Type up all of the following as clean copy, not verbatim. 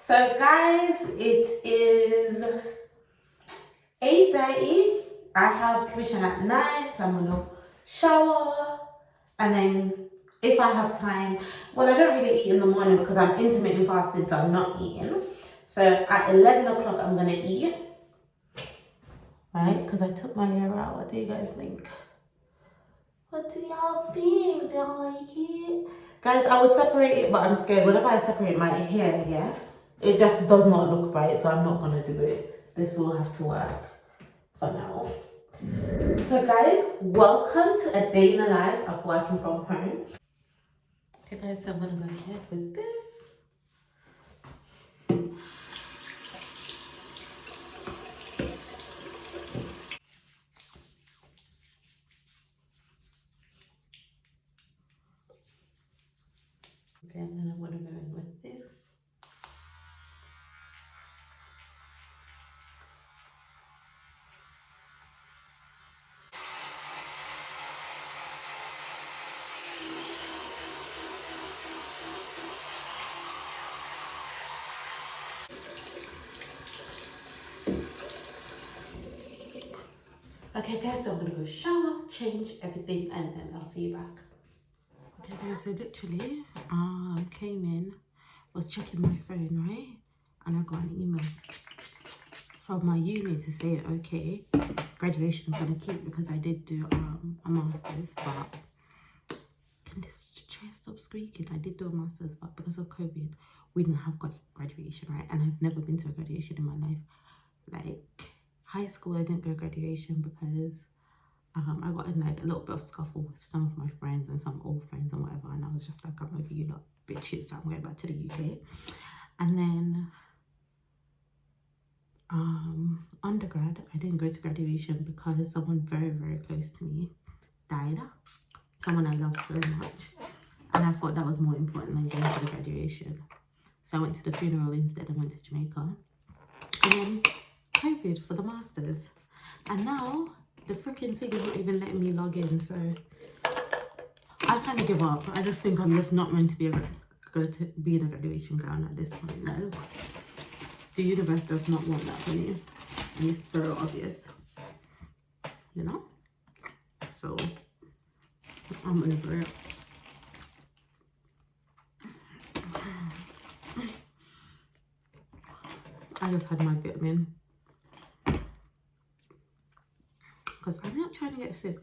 So guys, it is 8:30. I have tuition at 9, so I'm gonna shower and then if I have time, well I don't really eat in the morning because I'm intermittent fasting, so I'm not eating. So at 11 o'clock I'm gonna eat, right? Because I took my hair out. What do you guys think? What do y'all think? Do y'all like it? Guys, I would separate it, but I'm scared. Whenever I separate my hair, yeah, it just does not look right, so I'm not gonna do it. This will have to work for now. So guys, welcome to a day in the life of working from home. Okay guys, so I'm gonna go ahead with this. Okay, and then I'm gonna go in with this. Okay guys, so I'm gonna go shower, change everything, and then I'll see you back. Okay guys, so literally, came in, was checking my phone, right? And I got an email from my uni to say, okay, graduation is gonna keep because I did do a master's, but can this chair stop squeaking? I did do a master's, but because of COVID, we didn't have graduation, right? And I've never been to a graduation in my life. Like high school, I didn't go graduation because I got in like a little bit of scuffle with some of my friends and some old friends and whatever, and I was just like, I'm over you lot bitches, so I'm going back to the UK. And then undergrad, I didn't go to graduation because someone very, very close to me died. Someone I loved so much. And I thought that was more important than going to the graduation. So I went to the funeral instead and went to Jamaica. And then COVID for the masters. And now the freaking thing is not even letting me log in, so I kind of give up. I just think I'm just not meant to be in a graduation gown at this point. No, the universe does not want that for me, and it's very obvious, you know. So I'm over it. I just had my vitamin because I'm not trying to get sick.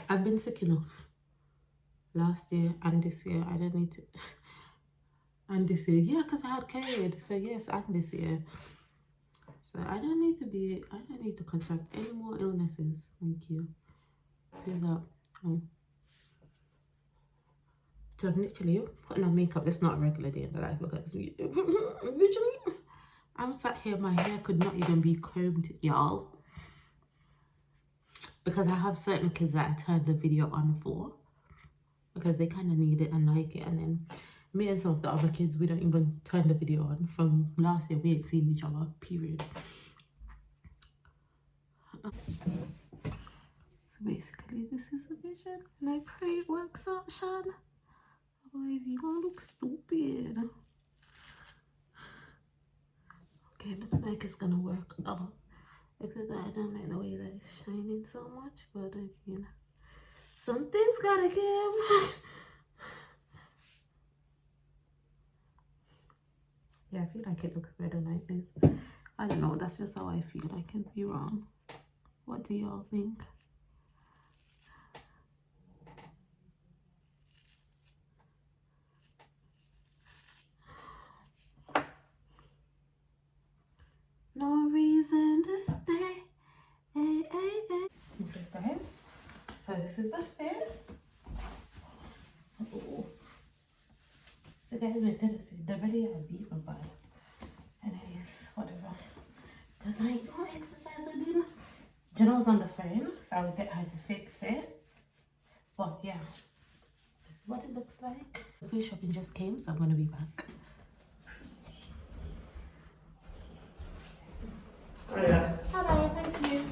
I've been sick enough last year and this year. I don't need to. And this year, yeah, because I had COVID. So yes, and this year. So I don't need to contract any more illnesses. Thank you. Please out. So I'm literally putting on makeup. It's not a regular day in the life because literally I'm sat here, my hair could not even be combed, y'all. Because I have certain kids that I turned the video on for. Because they kind of need it and like it. And then me and some of the other kids, we don't even turn the video on. From last year, we ain't seen each other, period. So basically, this is a vision. And I pray it works out, Shan. Otherwise, you won't look stupid. Okay, looks like it's gonna work out. Except that I don't like the way that it's shining so much, but I mean, something's gotta give. Yeah, I feel like it looks better like this. I don't know, that's just how I feel. I can be wrong. What do y'all think? No reason to stay. Hey, hey, hey. Okay, guys. So this is the fit. Oh. So guys, my tennis is really a beef and bad. Anyways, whatever. Because I ain't gonna exercise again. Jenna's on the phone, so I'll get her to fix it. But yeah, this is what it looks like. The food shopping just came, so I'm gonna be back. Oh yeah. Hello, thank you.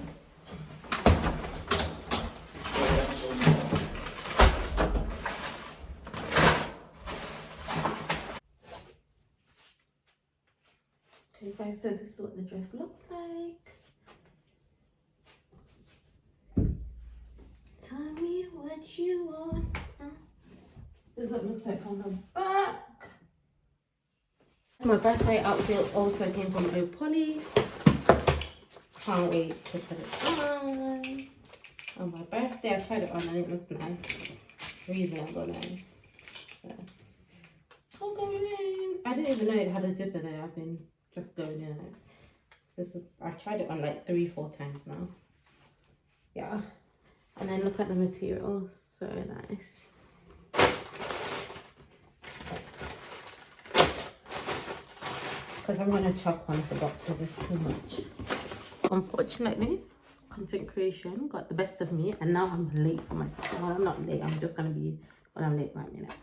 Okay guys, so this is what the dress looks like. Tell me what you want. This is what it looks like on the back. My birthday outfit also came from Opoly. Can't wait to put it on. On my birthday, I tried it on and it looks nice. Reasonable nice. So, all going in. I didn't even know it had a zipper there. I've been just going in it. I tried it on like 3-4 times now. Yeah. And then look at the material. So nice. Because I'm going to chuck one of the boxes. It's too much. Unfortunately, content creation got the best of me. And now I'm late for myself. Well, I'm not late. I'm just going to be when I'm late by a minute.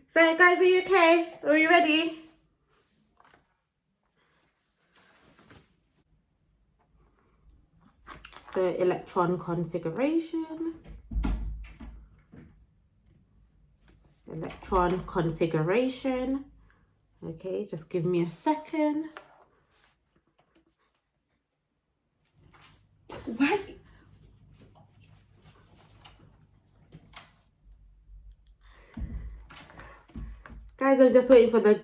So guys, are you okay? Are you ready? So electron configuration. Electron configuration. Okay, just give me a second. What? Guys, I'm just waiting for the...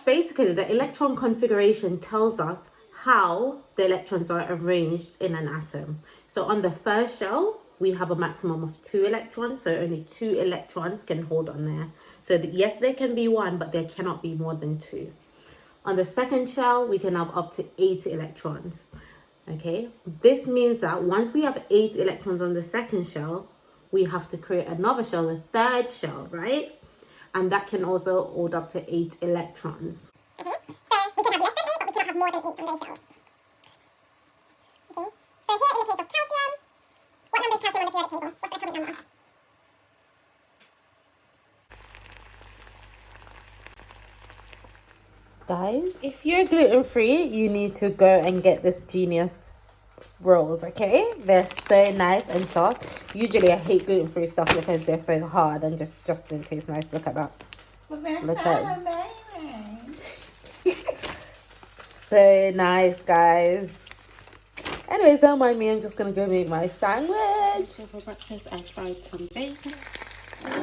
Basically, the electron configuration tells us how the electrons are arranged in an atom. So on the first shell, we have a maximum of 2 electrons. So only 2 electrons can hold on there. So yes, there can be 1, but there cannot be more than 2. On the second shell, we can have up to 8 electrons. Okay, this means that once we have 8 electrons on the second shell, we have to create another shell, a third shell, right? And that can also hold up to 8 electrons. Okay, so we can have less than 8, but we cannot have more than 8 on those shells. Okay, so here in the case of calcium, what number is calcium on the periodic table? What's the atomic number? Guys, if you're gluten-free, you need to go and get this Genius rolls, okay? They're so nice and soft. Usually I hate gluten-free stuff because they're so hard and just don't taste nice. Look at that. Look at so nice, guys. Anyways, don't mind me. I'm just gonna go make my sandwich. So for breakfast, I tried some basic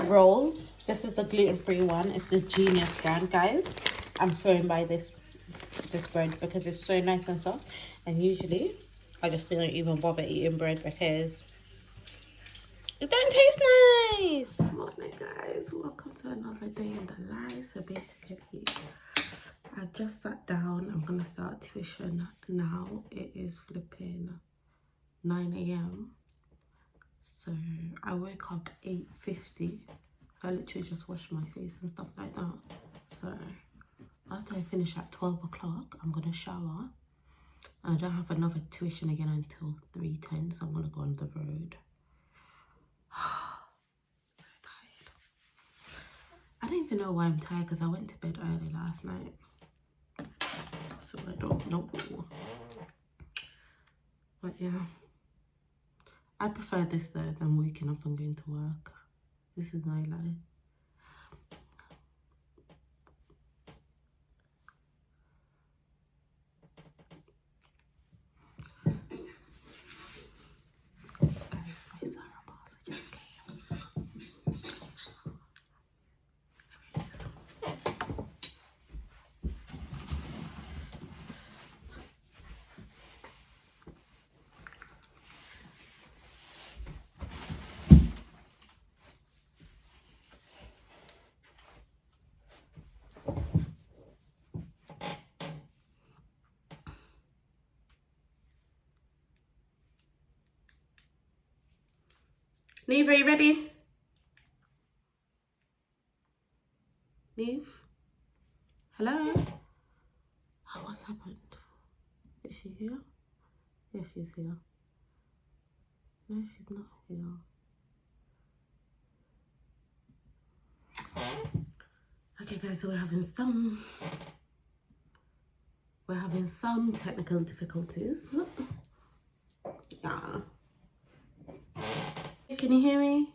rolls. This is the gluten-free one. It's the Genius brand, guys. I'm swearing by this bread because it's so nice and soft. And usually I just don't even bother eating bread because it don't taste nice. Morning guys, welcome to another day in the life. So basically I've just sat down. I'm gonna start tuition now. It is flipping 9 a.m. so I woke up 8:50. I literally just washed my face and stuff like that. So after I finish at 12 o'clock, I'm going to shower. And I don't have another tuition again until 3:10, so I'm going to go on the road. So tired. I don't even know why I'm tired because I went to bed early last night. So I don't know. But yeah. I prefer this though than waking up and going to work. This is no lie. Neve, are you ready? Neve? Hello? Oh, what's happened? Is she here? Yeah, she's here. No, she's not here. Okay guys, so we're having some technical difficulties. Yeah. Can you hear me?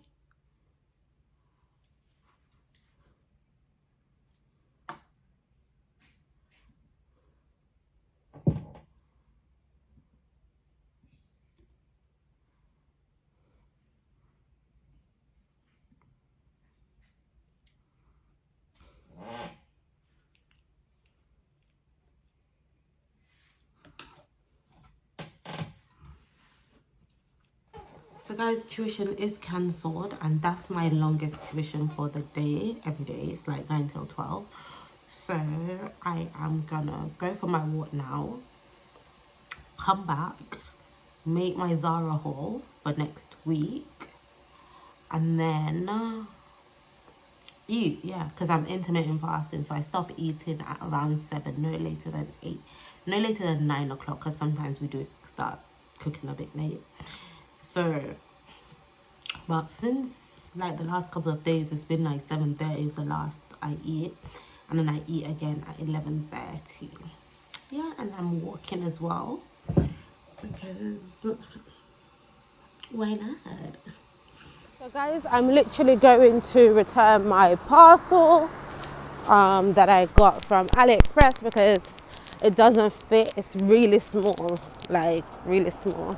So guys, tuition is cancelled, and that's my longest tuition for the day. Every day it's like 9 till 12. So I am gonna go for my walk now, come back, make my Zara haul for next week, and then eat. Yeah, because I'm intermittent fasting, so I stop eating at around 7, no later than 8, no later than 9 o'clock, because sometimes we do start cooking a bit late. So but since like the last couple of days, it's been like 7:30 is the last I eat, and then I eat again at 11:30. Yeah, and I'm walking as well because why not? So guys, I'm literally going to return my parcel that I got from AliExpress because it doesn't fit. It's really small, like really small.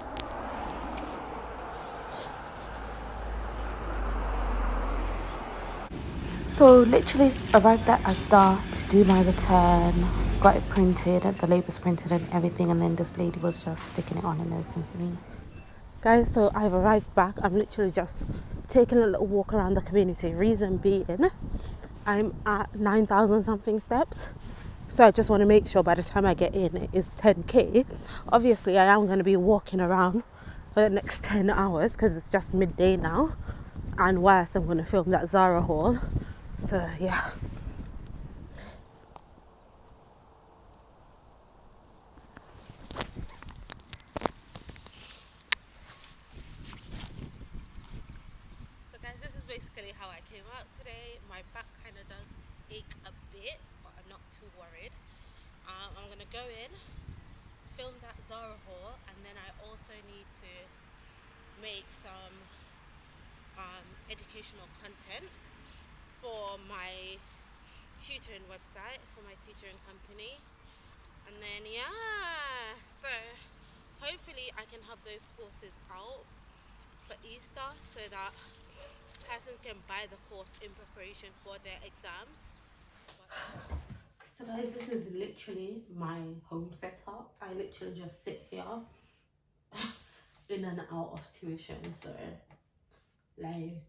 So literally arrived at Asda to do my return, got it printed, the labels printed and everything, and then this lady was just sticking it on and everything for me. Guys, so I've arrived back. I'm literally just taking a little walk around the community. Reason being, I'm at 9,000 something steps. So I just want to make sure by the time I get in it is 10k. Obviously I am going to be walking around for the next 10 hours because it's just midday now. And whilst I'm going to film that Zara haul. So yeah. So guys, this is basically how I came out today. My back kind of does ache a bit, but I'm not too worried. I'm going to go in, film that Zara haul, and then I also need to make some educational content for my tutoring website, for my tutoring company. And then yeah, so hopefully I can have those courses out for Easter so that persons can buy the course in preparation for their exams. So guys, this is literally my home setup. I literally just sit here in and out of tuition. So like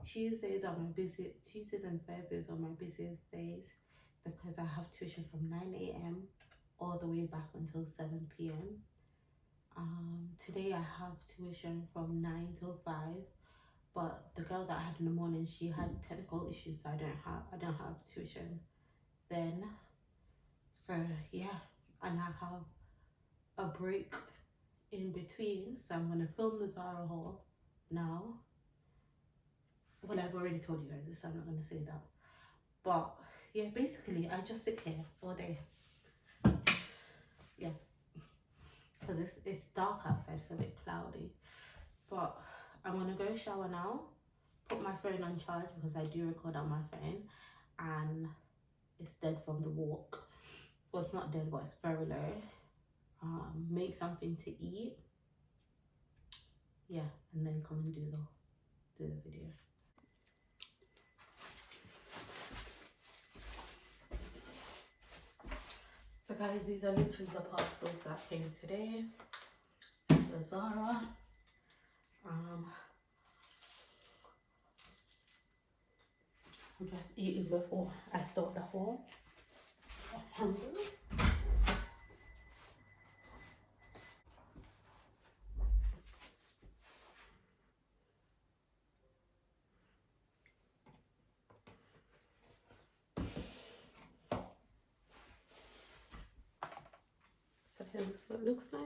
Tuesdays and Thursdays are my busiest days because I have tuition from 9 a.m. all the way back until 7 p.m. Today I have tuition from 9 till 5, but the girl that I had in the morning, she had technical issues, so I don't have tuition then. So yeah, and I have a break in between, so I'm gonna film the Zara haul now. Well, I've already told you guys this, so I'm not gonna say that. But yeah, basically I just sit here all day. Yeah, because it's dark outside, it's a bit cloudy. But I'm gonna go shower now, put my phone on charge because I do record on my phone, and it's dead from the walk. Well, it's not dead, but it's very low. Make something to eat. Yeah, and then come and do the video. So guys, these are literally the parcels that came today. The Zara. I'm just eating before I start the haul. I'm hungry. So here's what it looks like.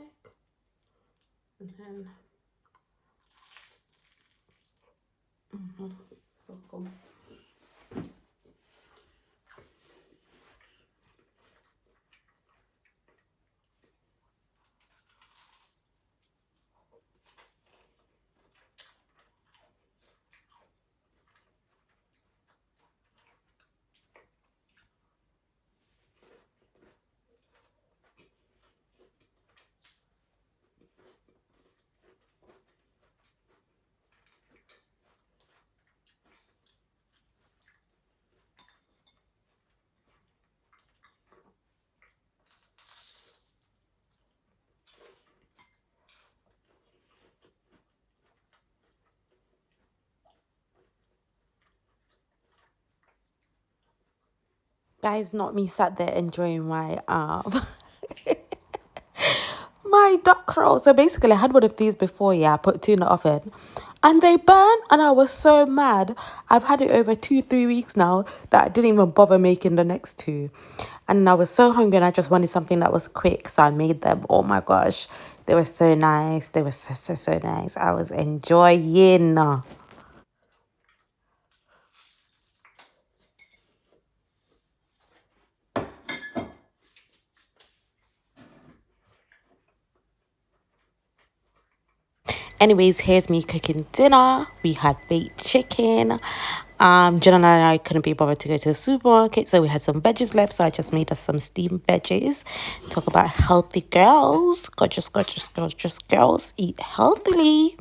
And then so cool. Guys, not me sat there enjoying my my duck roll. So basically, I had one of these before. Yeah, I put two in the oven, and they burnt, and I was so mad. I've had it over 2-3 weeks now that I didn't even bother making the next two, and I was so hungry, and I just wanted something that was quick, so I made them. Oh my gosh, they were so nice. They were so nice. I was enjoying. Anyways, here's me cooking dinner. We had baked chicken. Jenna and I couldn't be bothered to go to the supermarket, so we had some veggies left. So I just made us some steamed veggies. Talk about healthy girls, gorgeous girls eat healthily.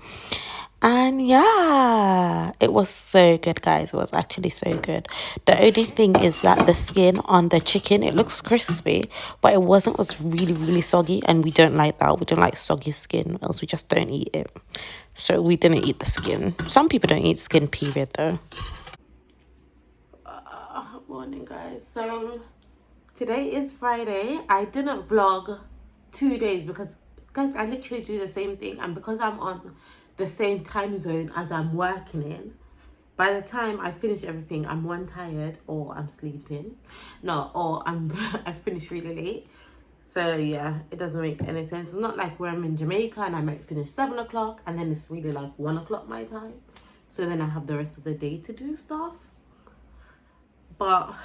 And yeah, it was so good, guys. It was actually so good. The only thing is that the skin on the chicken, it looks crispy, but it wasn't. It was really soggy, and we don't like that. We don't like soggy skin, else we just don't eat it. So we didn't eat the skin. Some people don't eat skin, period, though. Morning, guys. So today is Friday. I didn't vlog 2 days because, guys, I literally do the same thing, and because I'm on the same time zone as I'm working in, by the time I finish everything, I'm one tired or I'm sleeping. No, or I'm I finish really late. So yeah, it doesn't make any sense. It's not like where I'm in Jamaica and I might finish 7 o'clock and then it's really like 1 o'clock my time. So then I have the rest of the day to do stuff. But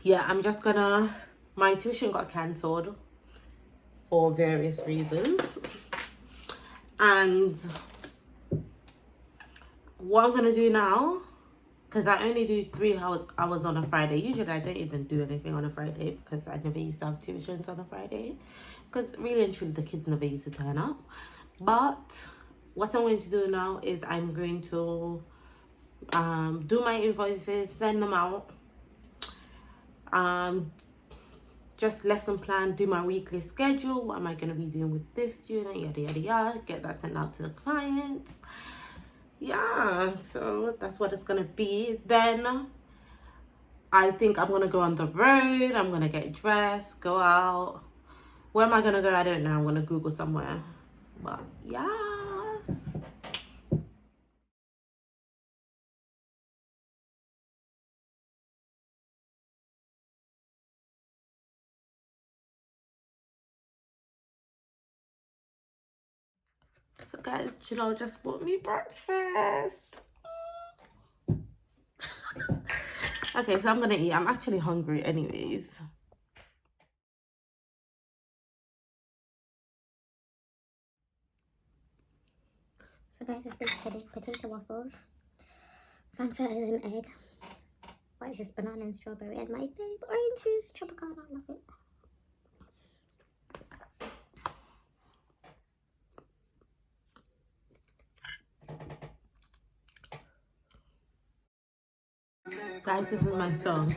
yeah, I'm just gonna, my tuition got cancelled for various reasons. And what I'm gonna do now, because I only do 3 hours on a Friday. Usually I don't even do anything on a Friday because I never used to have tuitions on a Friday. Because really and truly the kids never used to turn up. But what I'm going to do now is I'm going to do my invoices, send them out. Just lesson plan, do my weekly schedule. What am I going to be doing with this student? Yada. Get that sent out to the clients. Yeah, so that's what it's going to be. Then I think I'm going to go on the road. I'm going to get dressed, go out. Where am I going to go? I don't know. I'm going to Google somewhere. But yes. So guys, Janelle just bought me breakfast. Okay, so I'm gonna eat. I'm actually hungry anyways. So guys, it's basically potato waffles, frankfurters and egg. What is this? Banana and strawberry and my babe orange juice, Tropicana, I love it. Guys, this is my song.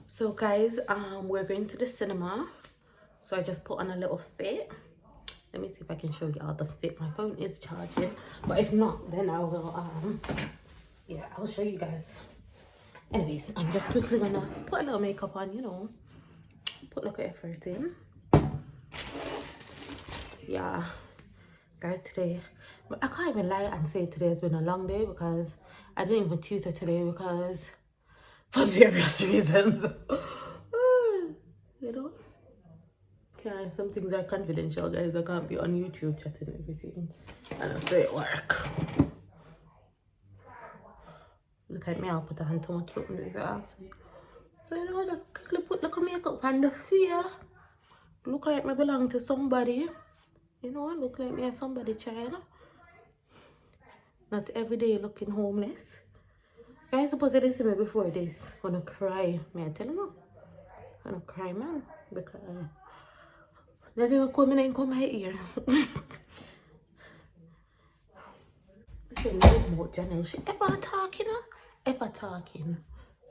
So guys, we're going to the cinema. So I just put on a little fit. Let me see if I can show you all the fit. My phone is charging, but if not, then I will yeah, I'll show you guys. Anyways, I'm just quickly gonna put a little makeup on, you know, put a little effort in. Yeah, guys, today, but I can't even lie and say today has been a long day because I didn't even tutor today because for various reasons. You know, yeah, some things are confidential, guys. I can't be on YouTube chatting everything, and I say at work. Look at me, I'll put a hand to my throat and do that. So you know, just quickly put the makeup on the fear. Look like me belong to somebody. You know, look like me a somebody child. Not every day looking homeless. I suppose they see me before this. Gonna cry. May I tell you? Gonna cry, man. Because nothing will come in and come my ear. I say no more Janelle. She ever talking? Ever talking?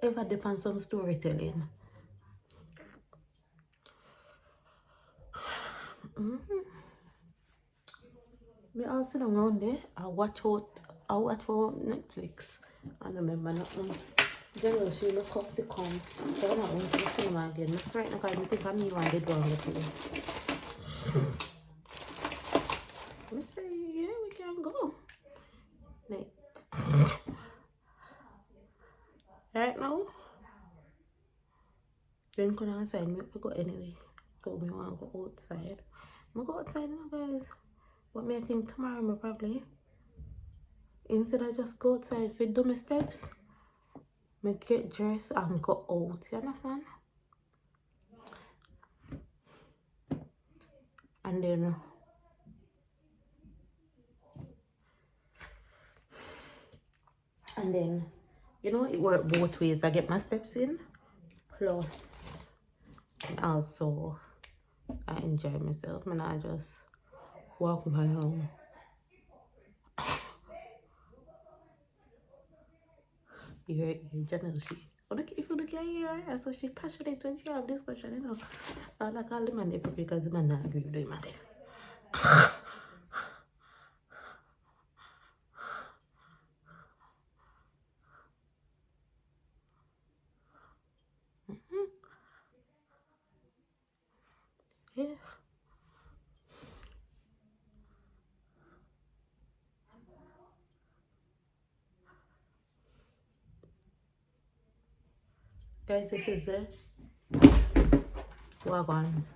Ever depend some storytelling? Me all sit down around there. I watch for Netflix. I don't remember nothing. Generally, she look up to come. So I'm not going to the cinema again. That's right now, because I think I'm new and they don't the place. I say, yeah, we can go. Like, right now, then come outside, me go anyway. So me want to go outside. I'm go outside now, guys. What me I think tomorrow, me probably, instead of just go outside for do my steps, me get dressed and go out. You understand? And then, you know, it worked both ways. I get my steps in, plus also I enjoy myself. And I just walk my home. You're general she. If you look at her, so she's passionate when she have discussion, you know. I like all the man because the man not agree with myself. Yeah. Guys, this is the wagon.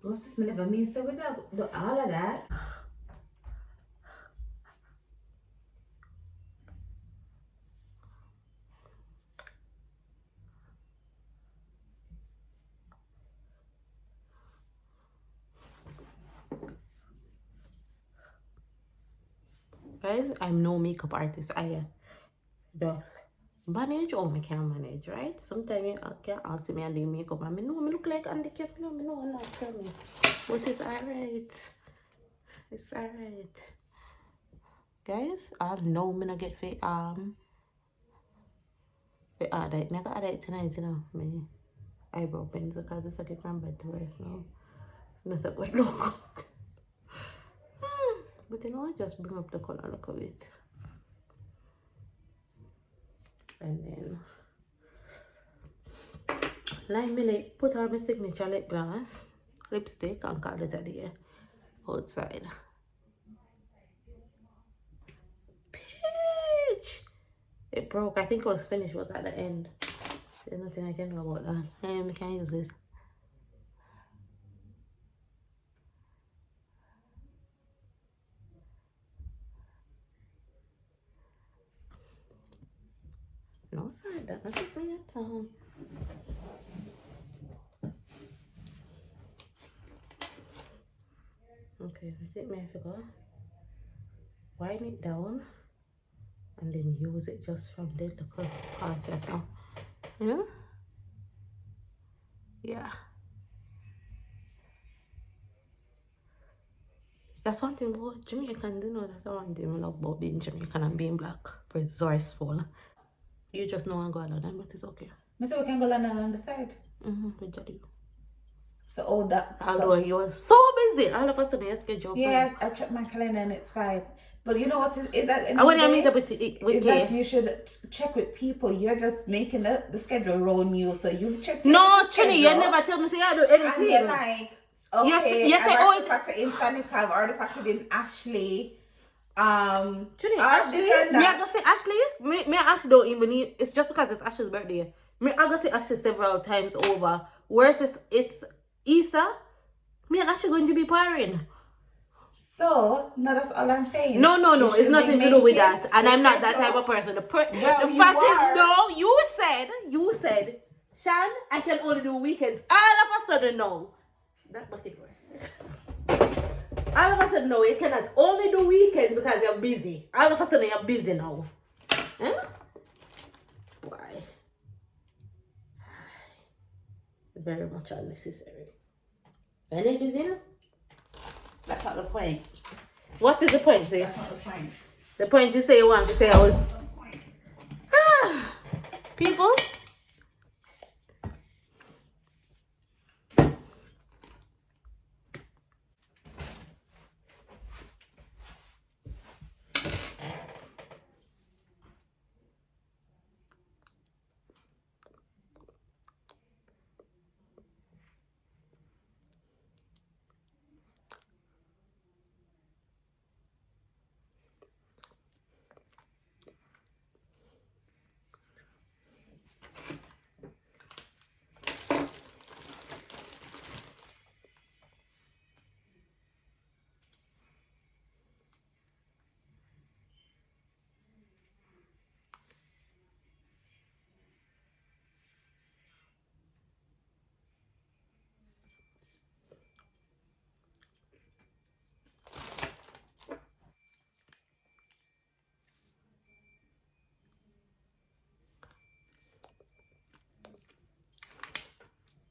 What's this never mean? So without all of that. Guys, I'm no makeup artist. I just manage or me can manage, right? Sometimes you can ask me and do makeup and me know me look like handicapped, no, me know I'm not tell me. But it's alright. It's alright. Guys, I know me not get fake like me got that tonight, you know. Me eyebrow pencil because it's like from bed to rest now. It's not a good look. But you know, I just bring up the color a little bit. And then like me like put on my signature lip gloss, lipstick and call it a day outside. Peach! It broke. I think it was finished, it was at the end. There's nothing I can do about that. I can't use this. No, sorry, that not take me your time. Okay, I think my figure. Wind it down and then use it just from the little part just now. You know? Yeah. That's one thing about Jamaican, you know, that's one thing I love about being Jamaican and being black. Resourceful. You just know I'm going London, but it's okay. So we can go London on the 3rd. With Jody. So all that. Although you were so busy, all of a sudden your schedule. Yeah, I checked my calendar and it's fine. But you know what is that? And when I meet up with that you should check with people. You're just making the schedule around you, so you've checked. No, Trini, you never tell me say I do anything. And you're like, okay, yes, I've already factored in Sanika, I've already factored in Ashley. Trini, Ashley, me I go say Ashley. Me and Ashley don't even need. It's just because it's Ashley's birthday. Me I go say Ashley several times over. Whereas it's Easter, me and Ashley going to be pairing. So, no, that's all I'm saying. No, it's nothing to do with that. And I'm not that type of person. The fact is, no, you said, Shan, I can only do weekends. All of a sudden, no. That bucket work. All of a sudden, no, you cannot only do weekends because you're busy. All of a sudden, you're busy now. Huh? Why? Very much unnecessary. When you're busy now? That's not the point. What is the point, sis? That's not the point. The point you say you want to say I was... People?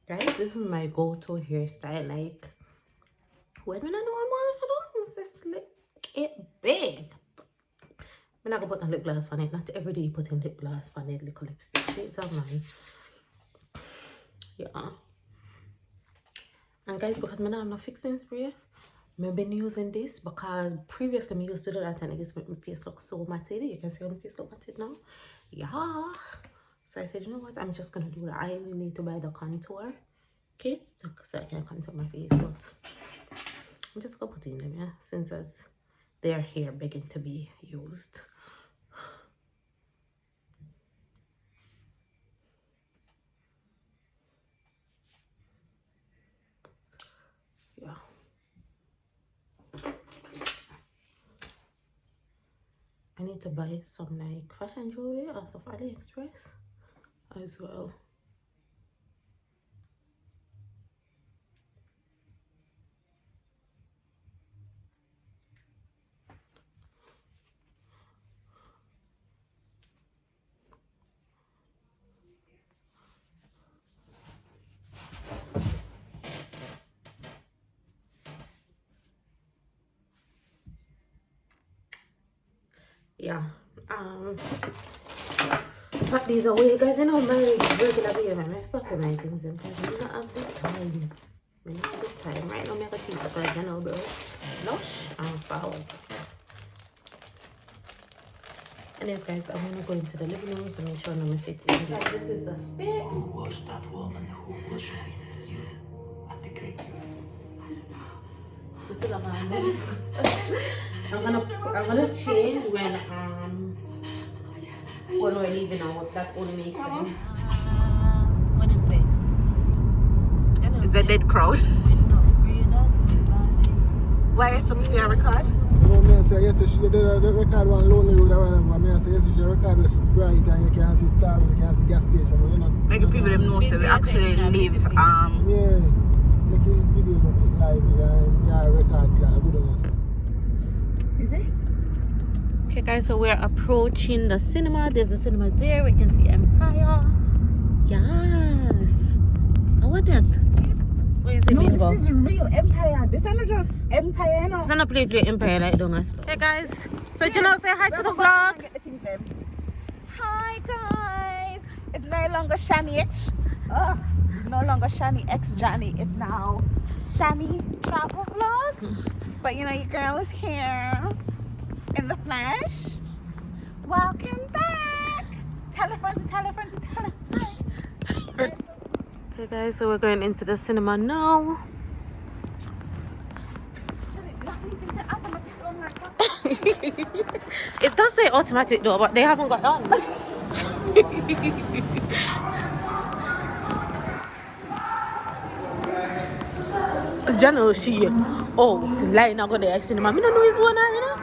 Guys, this is my go-to hairstyle. Like, when I know I'm all for them, it's just slick it big. I'm not gonna put no lip gloss on it. Not every day putting lip gloss on it, little lipstick. It's on mine. Yeah. And guys, because I don't have no fixing spray, I've been using this because previously I used to do that and it used to make my face look so matted. You can see how my face look matted now. Yeah. So I said, you know what? I'm just gonna do that. I really need to buy the contour kit so I can contour my face, but I'm just gonna put it in them, yeah, since they're here begging to be used. Yeah. I need to buy some like fashion jewelry out of AliExpress as well. Yeah. Pack these away, guys. You know my regular behavior. I pack my things in because I don't have the time. I don't have the time. Right now, I'm going to teach because I know, bro. Lush and forward. Anyways, guys, I'm gonna go into the living room to make sure I'm fit in. This is the fit. Who was that woman who was with you at the graveyard? I don't know. We still have our nails. I'm gonna change when we're leaving out. That only makes sense. What am I saying? It's a dead crowd. Why is some fear record? No, I say yes, she did the record one lonely road around. I say yes, she record was bright and you can see star, you can see gas station, but you know. Making people them know so we actually live Yeah, making video look lively and yeah, record yeah, good on us. Is it? Okay, guys, so we're approaching the cinema. There's a cinema there. We can see Empire. Yes. I want that. Where is it No, bingo? this is real Empire. This is not just Empire, you know. It's not play Empire like doing us. Hey guys, so you know say hi to the vlog. Hi guys. It's no longer Shani X. It's no longer Shani X Johnny. It's now Shani Travel Vlogs. But you know your girl is here in the flesh. Welcome back. Tell a friend to tell a friend to tell a friend. Okay guys, so we're going into the cinema now. It does say automatic though, but they haven't got on. Jano, line I go there cinema. Me don't know his one, you know.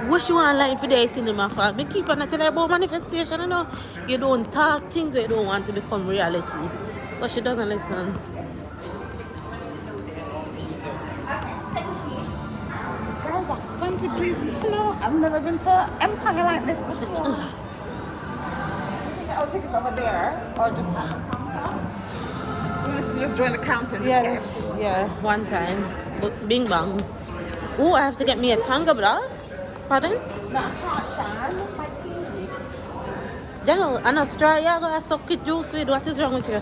What you want line for the cinema for? Me keep on telling her about manifestation, you know. You don't talk things where you don't want to become reality. But she doesn't listen. Girls are fancy places, you know. I've never been to Empire like this before. I'll take us over there or just at the counter. Let's just join the counter and just get Yeah, one time. Bing bang. Oh, I have to get me a tanga blast. Pardon? No, I can't, Shan. My TV. Jano, an Australia got a suck it juice with. What is wrong with you?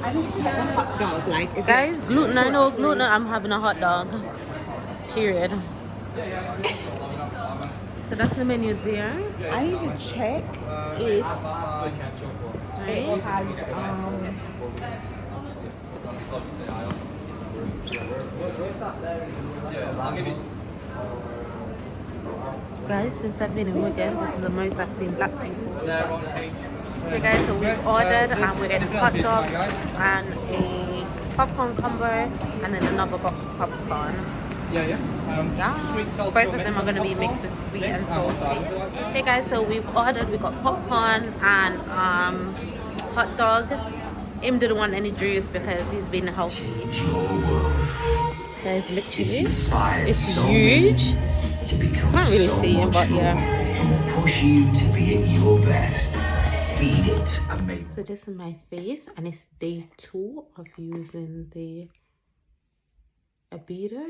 I need to check the hot dog. Like, is Guys, gluten or no gluten, I'm having a hot dog. Period. So that's the menu there. I need to check if it has Guys, since I've been in Wigan, this is the most I've seen black people. Okay guys, so we've ordered and we're getting a hot dog and a popcorn combo and then another box of popcorn. Yeah. Both of them are going to be mixed with sweet and salty. Okay guys, so we've ordered, we got popcorn and hot dog. Him didn't want any juice because he's been healthy. Guys, literally, it's huge. Can't really see him, but yeah. will push you to be at your best. Feed it amazing. So this is my face, and it's day 2 of using the Abido.